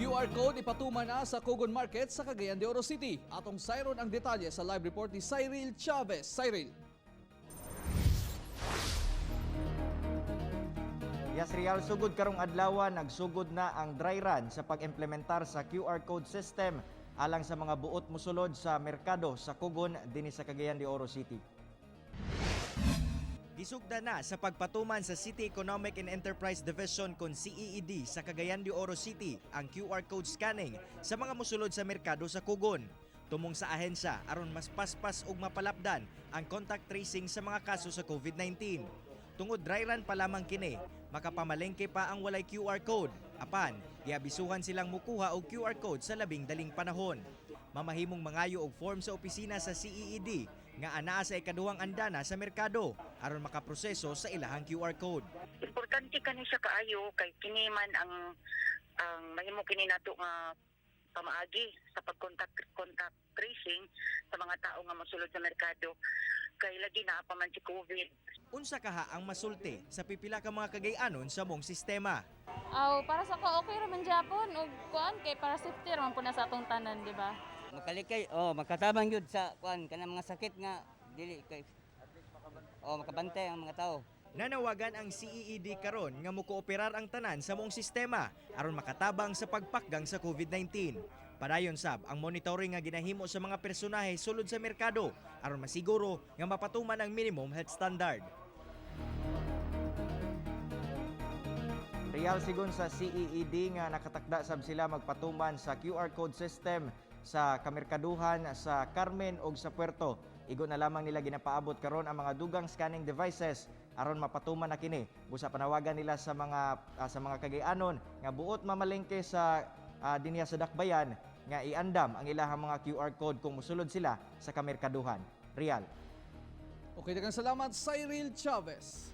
QR code ipatuman na sa Cogon Market sa Cagayan de Oro City. Atong sayron ang detalye sa live report ni Cyril Chavez. Cyril. Yes, Real, sugod karong adlaw nagsugod na ang dry run sa pag-implementar sa QR code system alang sa mga buot mosulod sa merkado sa Cogon dinhi sa Cagayan de Oro City. Gisugda na sa pagpatuman sa City Economic and Enterprise Division kon CEED sa Cagayan de Oro City ang QR code scanning sa mga mosulod sa merkado sa Cogon. Tumong sa ahensya aron mas paspas ug mapalapdan ang contact tracing sa mga kaso sa COVID-19. Tungod dry run pa lamang kini, makapamalengke pa ang walay QR code. Apan, giabisuhan silang mukuha og QR code sa labing daling panahon. Mamahimong mangayo og form sa opisina sa CEED nga anaa sa ikaduhang andana sa merkado aron makaproseso sa ilahang QR code. Importante kani siya kaayo kay kini man ang mahimo kini nato nga pamaagi sa pag-contact tracing sa mga tao nga mosulod sa merkado kay lagi na pa man si COVID. Unsa kaha ang masulti sa pipila ka mga kagay-anon sa mong sistema? Para sa ko okay raman Japon ug kuan kay para safety raman po na sa atong tanan, di ba? Makalikay, makatabang yun sa kuan kanang mga sakit nga dili kay makabantay ang mga tao. Nanawagan ang CEED karon nga mokooperar ang tanan sa mong sistema aron makatabang sa pagpakgang sa COVID-19. Padayon sab ang monitoring nga ginahimo sa mga personahe sulod sa merkado aron masiguro nga mapatuman ang minimum health standard. Real sigon sa CEED nga nakatakda sab sila magpatuman sa QR code system sa kamerkaduhan sa Carmen ug sa Puerto. Igo na lamang nila ginapaabot karon ang mga dugang scanning devices aron mapatuman na kini. Busa panawagan nila sa mga kagay-anon nga buot mamalengke sa dinya sa Dakbayan nga iandam ang ilahang mga QR code kung mosulod sila sa kamerkaduhan. Real. Okay, daghang salamat Cyril Chavez.